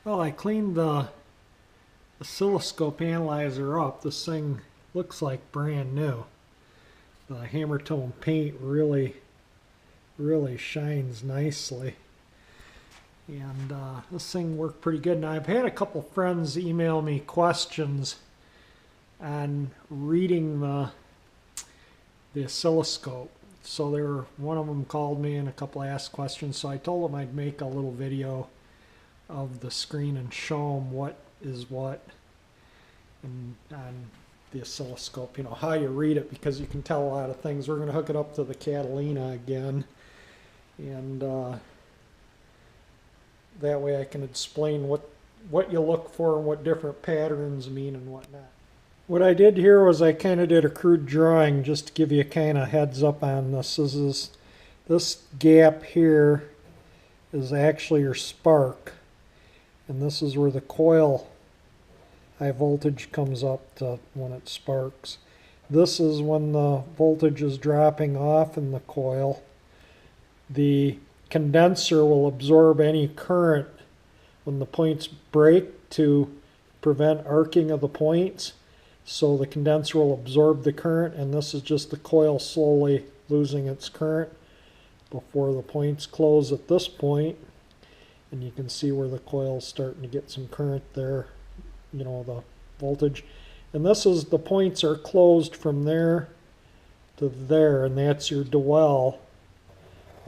Well, I cleaned the oscilloscope analyzer up. This thing looks like brand new. The hammer tone paint really shines nicely. And this thing worked pretty good. Now, I've had a couple friends email me questions on reading the oscilloscope. So one of them called me and a couple asked questions. So I told them I'd make a little video of the screen and show them what is what and on the oscilloscope, you know, how you read it, because you can tell a lot of things. We're going to hook it up to the Catalina again, and that way I can explain what you look for and what different patterns mean and whatnot. What I did here was I kind of did a crude drawing just to give you a kind of heads up on this. This gap here is actually your spark, and this is where the coil high voltage comes up to when it sparks. This is when the voltage is dropping off in the coil. The condenser will absorb any current when the points break to prevent arcing of the points. So the condenser will absorb the current, and this is just the coil slowly losing its current before the points close at this point. And you can see where the coil's starting to get some current there, you know, the voltage. And this is, the points are closed from there to there, and that's your dwell,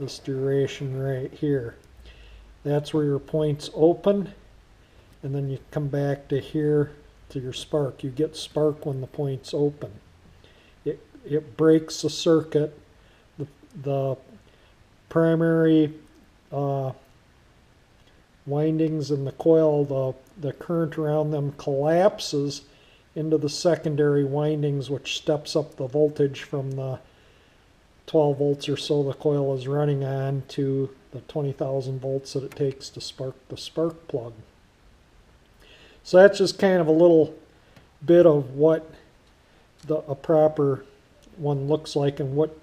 this duration right here. That's where your points open, and then you come back to here to your spark. You get spark when the points open. It breaks the circuit. The primary windings in the coil, the current around them collapses into the secondary windings, which steps up the voltage from the 12 volts or so the coil is running on to the 20,000 volts that it takes to spark the spark plug. So that's just kind of a little bit of what a proper one looks like and what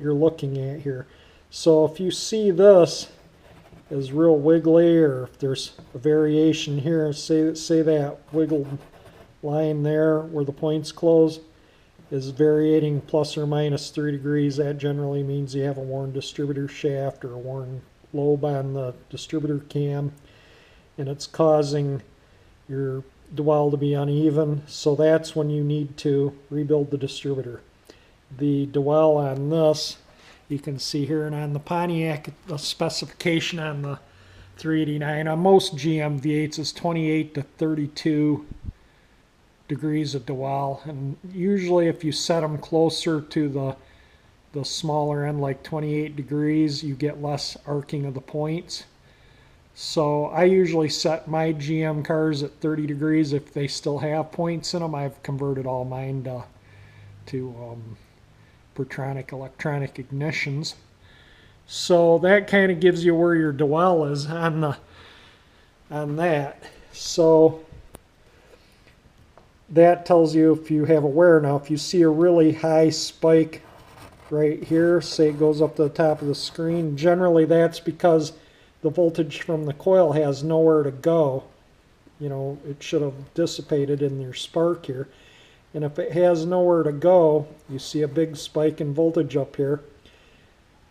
you're looking at here. So if you see this is real wiggly, or if there's a variation here, say that wiggled line there where the points close is varying plus or minus 3 degrees, that generally means you have a worn distributor shaft or a worn lobe on the distributor cam, and it's causing your dwell to be uneven. So that's when you need to rebuild the distributor. The dwell on this, you can see here, and on the Pontiac, the specification on the 389 on most GM V8s is 28 to 32 degrees of dwell, and usually if you set them closer to the smaller end, like 28 degrees, you get less arcing of the points. So I usually set my GM cars at 30 degrees if they still have points in them. I've converted all mine to Pertronic electronic ignitions. So that kind of gives you where your dwell is on that. So that tells you if you have a wear. Now if you see a really high spike right here, say it goes up to the top of the screen, generally that's because the voltage from the coil has nowhere to go. You know, it should have dissipated in your spark here. And if it has nowhere to go, you see a big spike in voltage up here.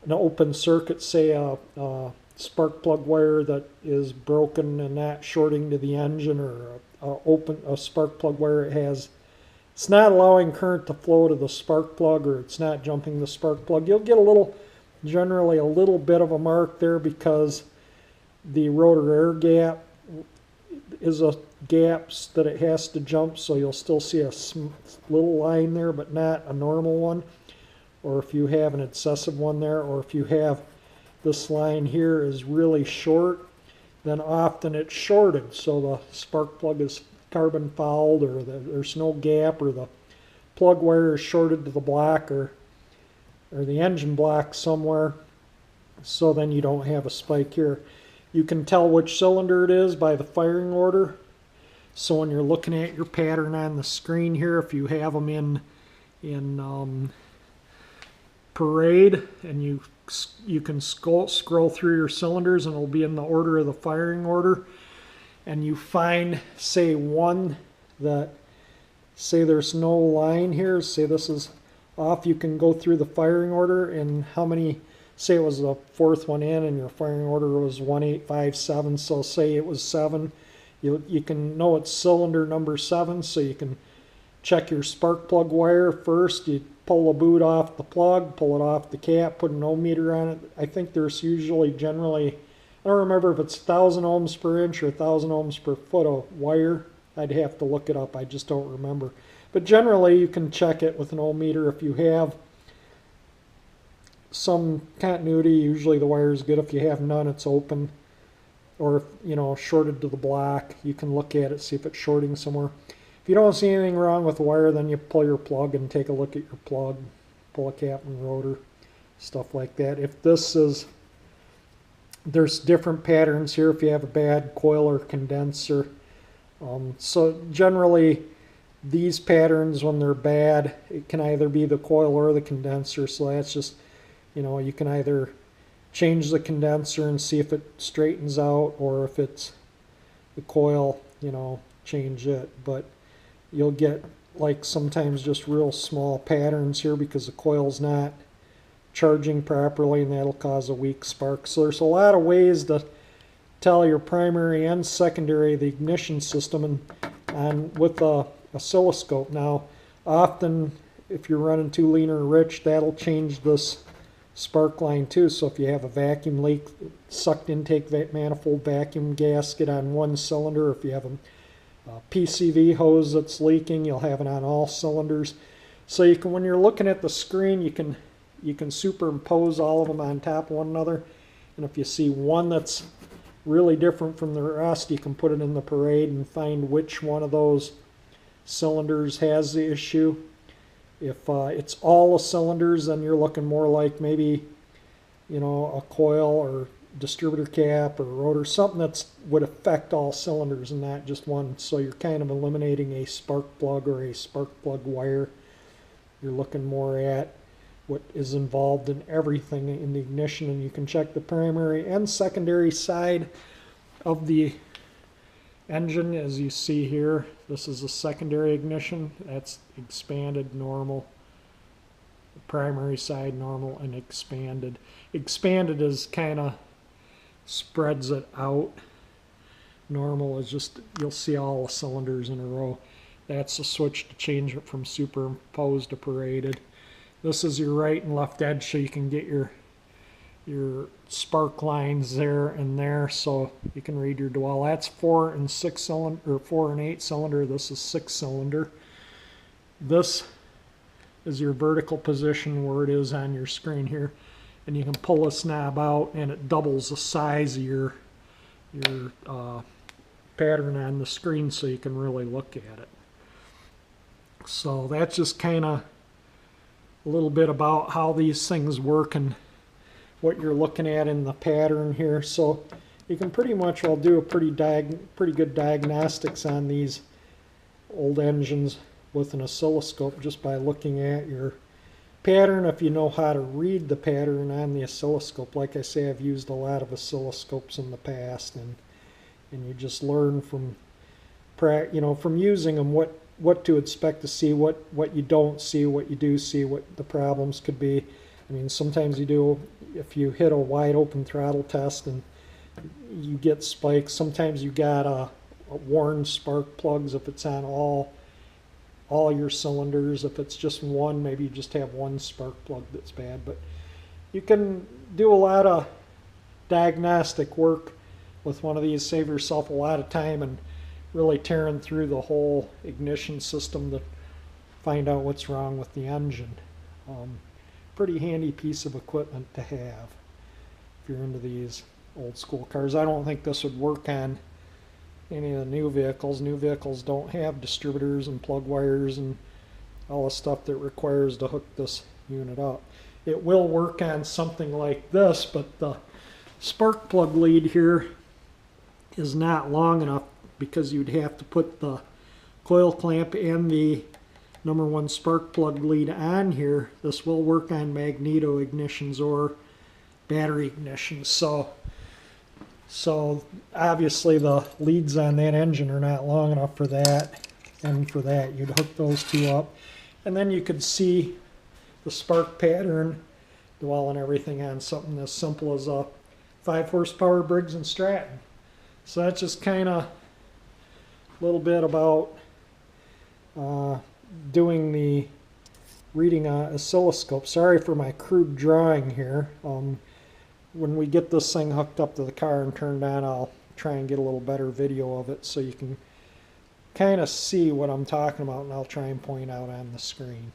An open circuit, say a spark plug wire that is broken and not shorting to the engine, or a spark plug wire it's not allowing current to flow to the spark plug, or it's not jumping the spark plug. You'll get generally a little bit of a mark there because the rotor air gap is a gaps that it has to jump, so you'll still see a little line there, but not a normal one. Or if you have an excessive one there, or if you have this line here is really short, then often it's shorted, so the spark plug is carbon fouled, or there's no gap, or the plug wire is shorted to the block or the engine block somewhere, so then you don't have a spike here. You can tell which cylinder it is by the firing order. So when you're looking at your pattern on the screen here, if you have them in parade, and you can scroll through your cylinders, and it'll be in the order of the firing order. and you find, say, one that, say there's no line here, say this is off, you can go through the firing order and how many, say it was the fourth one in and your firing order was 1857, so say it was 7, you can know it's cylinder number 7, so you can check your spark plug wire first. You pull the boot off the plug, pull it off the cap, put an ohm meter on it. I think there's usually generally, I don't remember if it's 1,000 ohms per inch or 1,000 ohms per foot of wire. I'd have to look it up, I just don't remember. But generally you can check it with an ohm meter. If you have some continuity, usually the wire is good. If you have none, it's open. Or if, you know, shorted to the block, you can look at it, see if it's shorting somewhere. If you don't see anything wrong with the wire, then you pull your plug and take a look at your plug, pull a cap and rotor, stuff like that. If this is, there's different patterns here if you have a bad coil or condenser. So generally these patterns, when they're bad, it can either be the coil or the condenser. So that's just, you know, you can either change the condenser and see if it straightens out, or if it's the coil, you know, change it. But you'll get like sometimes just real small patterns here because the coil's not charging properly, and that'll cause a weak spark. So there's a lot of ways to tell your primary and secondary the ignition system and with the oscilloscope. Now often if you're running too lean or rich, that'll change this spark line too. So if you have a vacuum leak, sucked intake manifold vacuum gasket on one cylinder, if you have a PCV hose that's leaking, you'll have it on all cylinders. So you can, when you're looking at the screen, you can superimpose all of them on top of one another, and if you see one that's really different from the rest, you can put it in the parade and find which one of those cylinders has the issue. If it's all the cylinders, then you're looking more like maybe, you know, a coil or distributor cap or rotor, something that would affect all cylinders and not just one. So you're kind of eliminating a spark plug or a spark plug wire. You're looking more at what is involved in everything in the ignition, and you can check the primary and secondary side of the engine. As you see here, this is a secondary ignition, that's expanded, normal. The primary side, normal, and expanded. Expanded is kind of spreads it out. Normal is just, you'll see all the cylinders in a row. That's the switch to change it from superimposed to paraded. This is your right and left edge, so you can get your spark lines there and there, so you can read your dwell. That's 4 and 6 cylinder, or 4 and 8 cylinder. This is 6 cylinder. This is your vertical position where it is on your screen here, and you can pull this knob out and it doubles the size of your pattern on the screen, so you can really look at it. So that's just kind of a little bit about how these things work and what you're looking at in the pattern here. So you can pretty much do a pretty good diagnostics on these old engines with an oscilloscope just by looking at your pattern, if you know how to read the pattern on the oscilloscope. Like I say, I've used a lot of oscilloscopes in the past, and you just learn from from using them what to expect to see, what you don't see, what you do see, what the problems could be. I mean, sometimes you do, if you hit a wide open throttle test and you get spikes, sometimes you got a worn spark plugs if it's on all your cylinders. If it's just one, maybe you just have one spark plug that's bad. But you can do a lot of diagnostic work with one of these, save yourself a lot of time and really tearing through the whole ignition system to find out what's wrong with the engine. Pretty handy piece of equipment to have if you're into these old school cars. I don't think this would work on any of the new vehicles. New vehicles don't have distributors and plug wires and all the stuff that requires to hook this unit up. It will work on something like this, but the spark plug lead here is not long enough, because you'd have to put the coil clamp and the #1 spark plug lead on here. This will work on magneto ignitions or battery ignitions. So So obviously the leads on that engine are not long enough for that, and for that you'd hook those two up. And then you could see the spark pattern, dwell and everything on something as simple as a 5 horsepower Briggs & Stratton. So that's just kind of a little bit about doing the reading on oscilloscope. Sorry for my crude drawing here. When we get this thing hooked up to the car and turned on, I'll try and get a little better video of it so you can kind of see what I'm talking about, and I'll try and point out on the screen.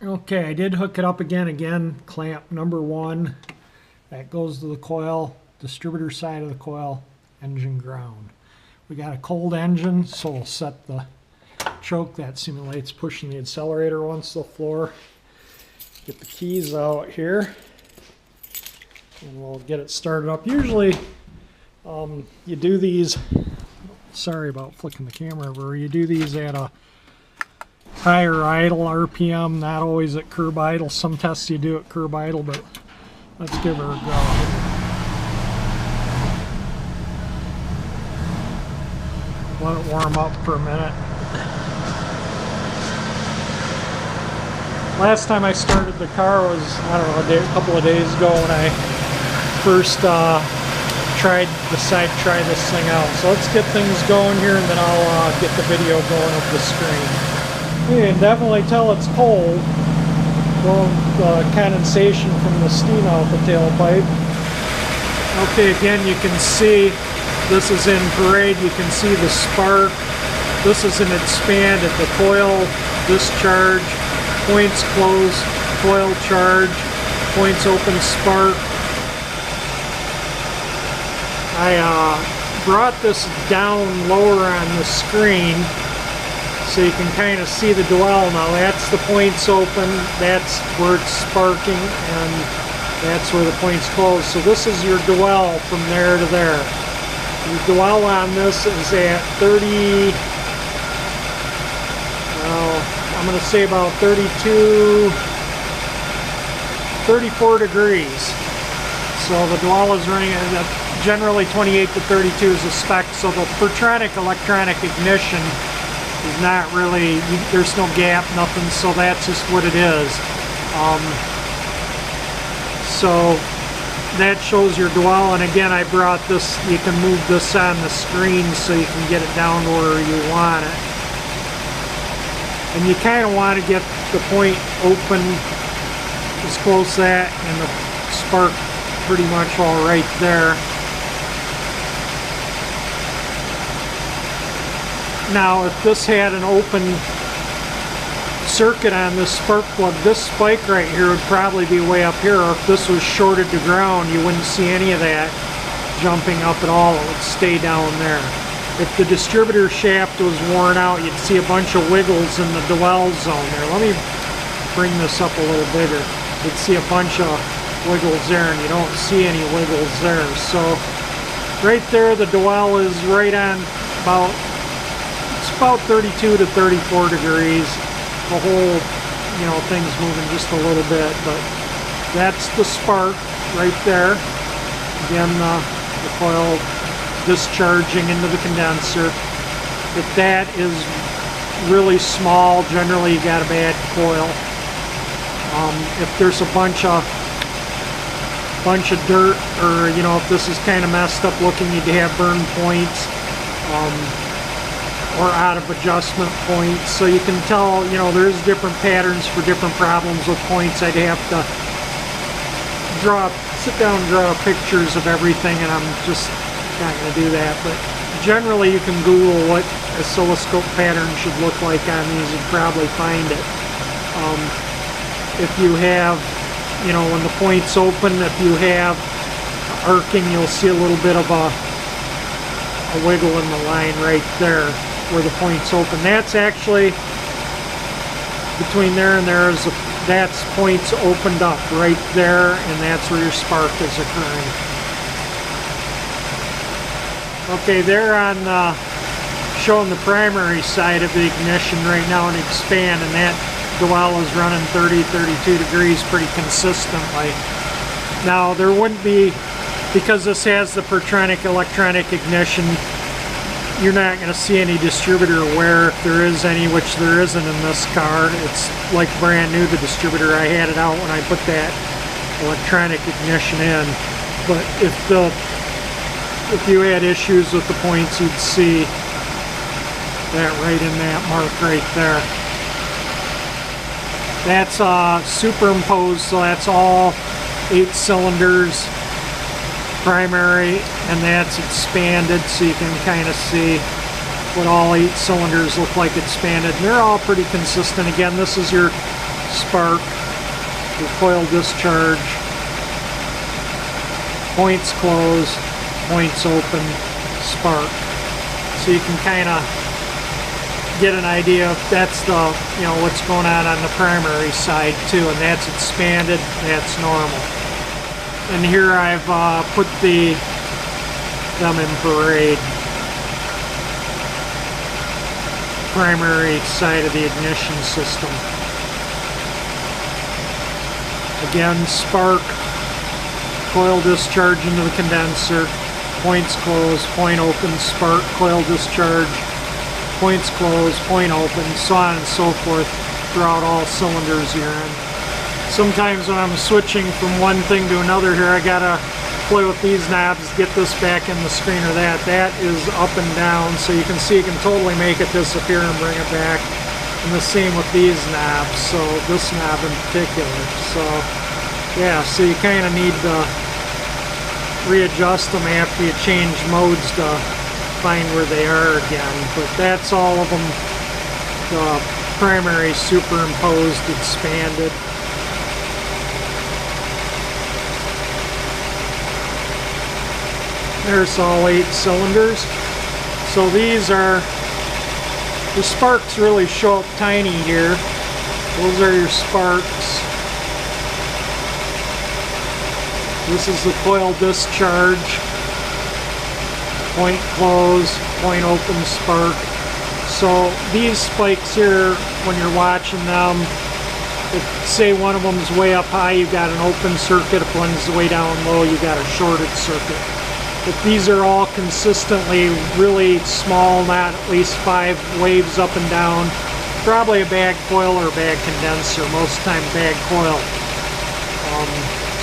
Okay, I did hook it up again, clamp number 1. That goes to the coil, distributor side of the coil, engine ground. We got a cold engine, so we'll set the choke. That simulates pushing the accelerator once to the floor. Get the keys out here, and we'll get it started up. Usually you do these, sorry about flicking the camera over, you do these at a higher idle RPM, not always at curb idle. Some tests you do at curb idle, but let's give her a go. Let it warm up for a minute. Last time I started the car was, I don't know, a couple of days ago when I first decided to try this thing out. So let's get things going here, and then I'll get the video going of the screen. You can definitely tell it's cold. The condensation from the steam out the tailpipe. Okay, again you can see this is in parade. You can see the spark. This is an expanded, the coil discharge, points close, coil charge, points open, spark. I brought this down lower on the screen so you can kind of see the dwell. Now that's the points open, that's where it's sparking, and that's where the points close. So this is your dwell from there to there. The dwell on this is at 30, well, I'm going to say about 32, 34 degrees. So the dwell is running at generally 28 to 32 is a spec. So the Pertronic electronic ignition is not really, there's no gap, nothing, so that's just what it is. So that shows your dwell, and again I brought this, you can move this on the screen so you can get it down where you want it. And you kind of want to get the point open as close to that, and the spark pretty much all right there. Now if this had an open circuit on this spark plug, this spike right here would probably be way up here, or if this was shorted to ground you wouldn't see any of that jumping up at all, it would stay down there. If the distributor shaft was worn out, you'd see a bunch of wiggles in the dwell zone there. Let me bring this up a little bigger. You'd see a bunch of wiggles there, and you don't see any wiggles there. So right there the dwell is right on about, it's about 32 to 34 degrees. The whole, thing's moving just a little bit, but that's the spark right there. Again, the coil discharging into the condenser. If that is really small, generally you got a bad coil. If there's a bunch of dirt, or if this is kind of messed up looking, you'd have burn points. Or out of adjustment points, so you can tell, there's different patterns for different problems with points. I'd have to sit down and draw pictures of everything, and I'm just not going to do that. But generally you can Google what oscilloscope pattern should look like on these and probably find it. If you have, when the point's open, if you have arcing, you'll see a little bit of a wiggle in the line right there where the point's open. That's actually between there and there is that's points opened up right there, and that's where your spark is occurring. Okay, they're on showing the primary side of the ignition right now and expand, and that dwell is running 30, 32 degrees pretty consistently. Now there wouldn't be because this has the Pertronic electronic ignition, you're not going to see any distributor wear, if there is any, which there isn't in this car. It's like brand new, the distributor. I had it out when I put that electronic ignition in. But if you had issues with the points, you'd see that right in that mark right there. That's superimposed, so that's all 8 cylinders primary, and that's expanded, so you can kind of see what all 8 cylinders look like expanded. And they're all pretty consistent. Again, this is your spark, your coil discharge, points close, points open, spark. So you can kind of get an idea of that's the, what's going on the primary side too, and that's expanded, that's normal. And here I've put them in parade. Primary side of the ignition system. Again, spark, coil discharge into the condenser, points close, point open, spark, coil discharge, points close, point open, so on and so forth throughout all cylinders you're in. Sometimes when I'm switching from one thing to another here, I gotta play with these knobs, get this back in the screen or that. That is up and down, so you can see you can totally make it disappear and bring it back. And the same with these knobs, so this knob in particular. So yeah, so you kind of need to readjust them after you change modes to find where they are again. But that's all of them, the primary superimposed, expanded. There's all 8 cylinders. So these are, the sparks really show up tiny here. Those are your sparks. This is the coil discharge. Point close, point open, spark. So these spikes here, when you're watching them, if say one of them's way up high, you've got an open circuit. If one's way down low, you've got a shorted circuit. But these are all consistently really small, not at least 5 waves up and down. Probably a bag coil or a bag condenser, most of the time bag coil.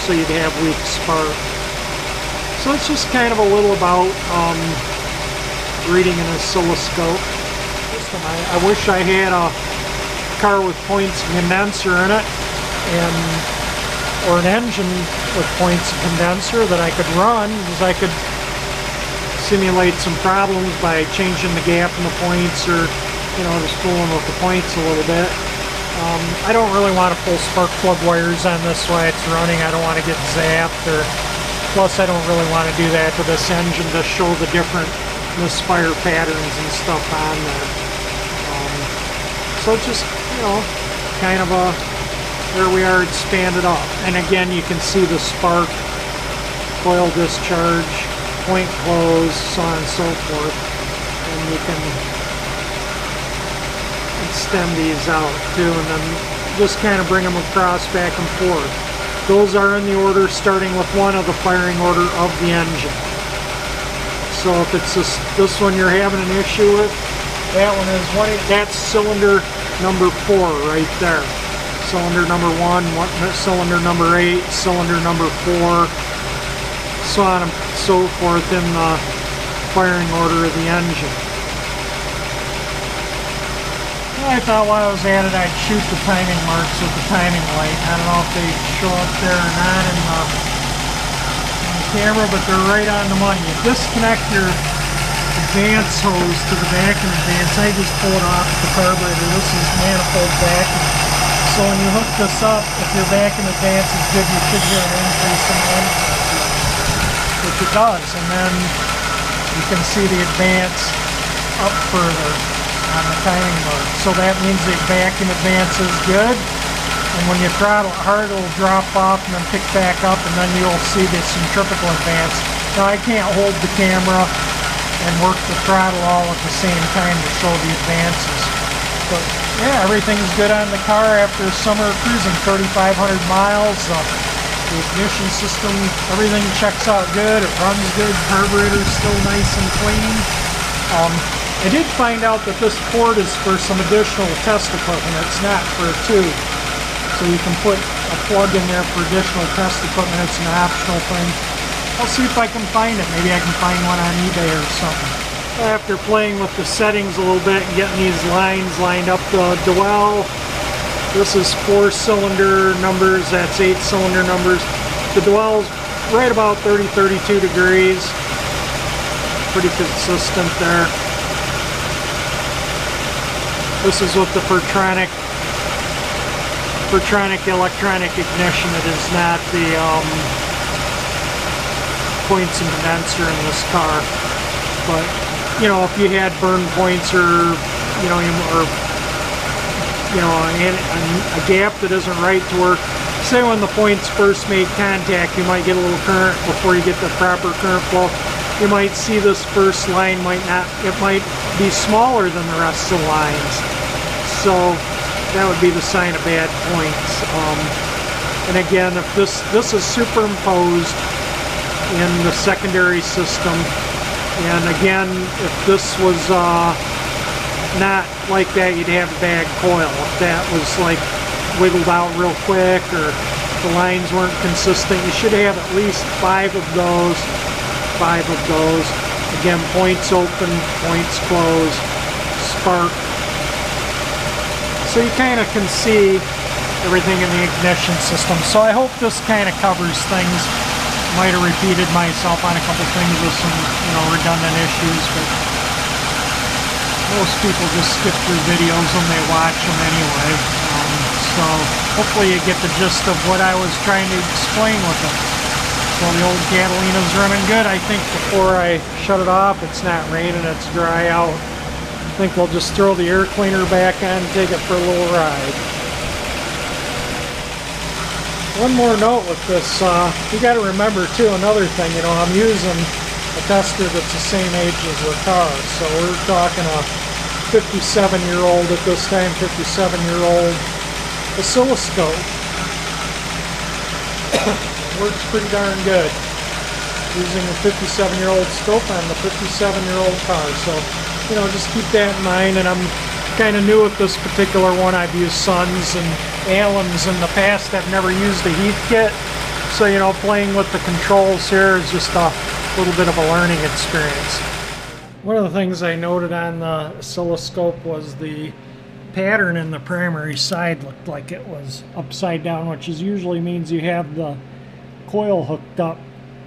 So you'd have weak spark. So it's just kind of a little about reading an oscilloscope. I wish I had a car with points and condenser in it, or an engine with points and condenser that I could run, because I could simulate some problems by changing the gap in the points, or just fooling with the points a little bit. I don't really want to pull spark plug wires on this while it's running. I don't want to get zapped, plus I don't really want to do that to this engine to show the different misfire patterns and stuff on there. So it's just, kind of there we are, expanded up. And again, you can see the spark, coil discharge, point close, so on and so forth. And you can extend these out too, and then just kind of bring them across back and forth. Those are in the order, starting with one of the firing order of the engine. So if it's this one you're having an issue with, that one is that's cylinder number 4 right there. Cylinder number 1, cylinder number 8, cylinder number 4, so on and so forth in the firing order of the engine. I thought while I was at it, I'd shoot the timing marks with the timing light. I don't know if they show up there or not in the camera, but they're right on the money. You disconnect your advance hose to the vacuum advance. I just pull it off the carburetor. This is manifold vacuum. So when you hook this up, if your vacuum advance is good, you should hear an increase in energy, which it does. And then you can see the advance up further on the timing mark. So that means the vacuum advance is good. And when you throttle it hard, it'll drop off and then pick back up, and then you'll see the centrifugal advance. Now I can't hold the camera and work the throttle all at the same time to show the advances. But yeah, everything's good on the car after summer cruising, 3,500 miles. The ignition system, everything checks out good. It runs good. Carburetor's still nice and clean. I did find out that this port is for some additional test equipment. It's not for a tube. So you can put a plug in there for additional test equipment. It's an optional thing. I'll see if I can find it. Maybe I can find one on eBay or something. After playing with the settings a little bit and getting these lines lined up, the dwell, this is 4-cylinder numbers, that's 8-cylinder numbers. The dwell's right about 30-32 degrees. Pretty consistent there. This is with the Pertronic electronic ignition. It is not the points and condenser in this car. But you know, if you had burn points or a gap that isn't right to work, say when the points first made contact, you might get a little current before you get the proper current flow. You might see this first line might be smaller than the rest of the lines. So that would be the sign of bad points. And again, if this is superimposed in the secondary system, and again, if this was not like that, you'd have a bad coil. If that was like wiggled out real quick or the lines weren't consistent, you should have at least 5 of those. Again, points open, points closed, spark. So you kind of can see everything in the ignition system. So I hope this kind of covers things. Might have repeated myself on a couple things with some, redundant issues, but most people just skip through videos when they watch them anyway. So hopefully you get the gist of what I was trying to explain with it. So the old Catalina's running good. I think before I shut it off, it's not raining, it's dry out. I think we'll just throw the air cleaner back on and take it for a little ride. One more note with this, you got to remember too, another thing, I'm using a tester that's the same age as the car. So we're talking a 57-year-old at this time, 57-year-old oscilloscope. Works pretty darn good. Using a 57-year-old scope on the 57-year-old car. So, just keep that in mind. And I'm kind of new with this particular one. I've used Suns and Allens in the past. I've never used a Heathkit. So, playing with the controls here is just a little bit of a learning experience. One of the things I noted on the oscilloscope was the pattern in the primary side looked like it was upside down, which usually means you have the coil hooked up,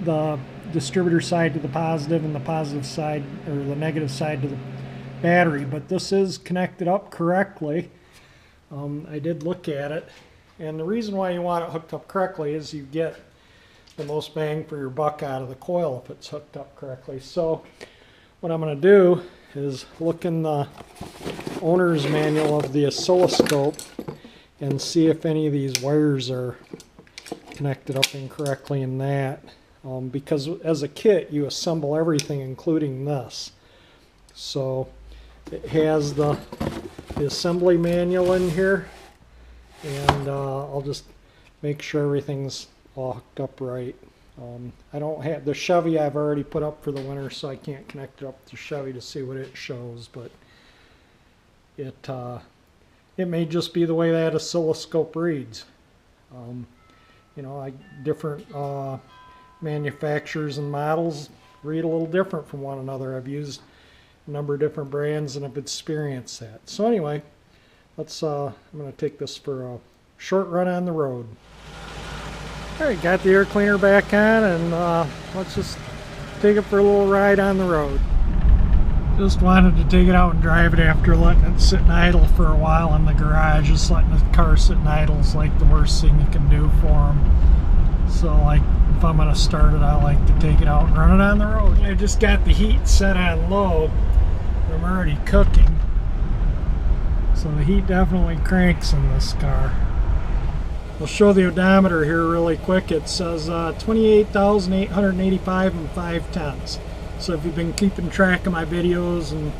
the distributor side to the positive and the positive side, or the negative side to the battery. But this is connected up correctly. I did look at it, and the reason why you want it hooked up correctly is you get the most bang for your buck out of the coil if it's hooked up correctly. So what I'm going to do is look in the owner's manual of the oscilloscope and see if any of these wires are connected up incorrectly in that. Because as a kit you assemble everything including this. So it has the assembly manual in here, and I'll just make sure everything's all hooked up right. I don't have the Chevy, I've already put up for the winter, so I can't connect it up to Chevy to see what it shows, but it may just be the way that oscilloscope reads. Different manufacturers and models read a little different from one another. I've used a number of different brands and I've experienced that. So anyway, I'm going to take this for a short run on the road. Alright, got the air cleaner back on, and let's just take it for a little ride on the road. Just wanted to take it out and drive it after letting it sit and idle for a while in the garage. Just letting the car sit and idle is like the worst thing you can do for them. So like, if I'm going to start it, I like to take it out and run it on the road. I just got the heat set on low. I'm already cooking. So the heat definitely cranks in this car. I'll show the odometer here really quick. It says 28,885 and 5/10. So if you've been keeping track of my videos, and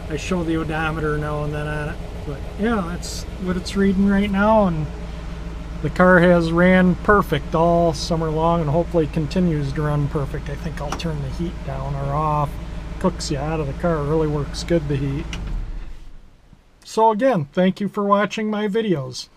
I show the odometer now and then on it. But yeah, that's what it's reading right now, and The car has ran perfect all summer long and hopefully continues to run perfect. I think I'll turn the heat down or off. Cooks you out of the car. It really works good, the heat. So again, thank you for watching my videos.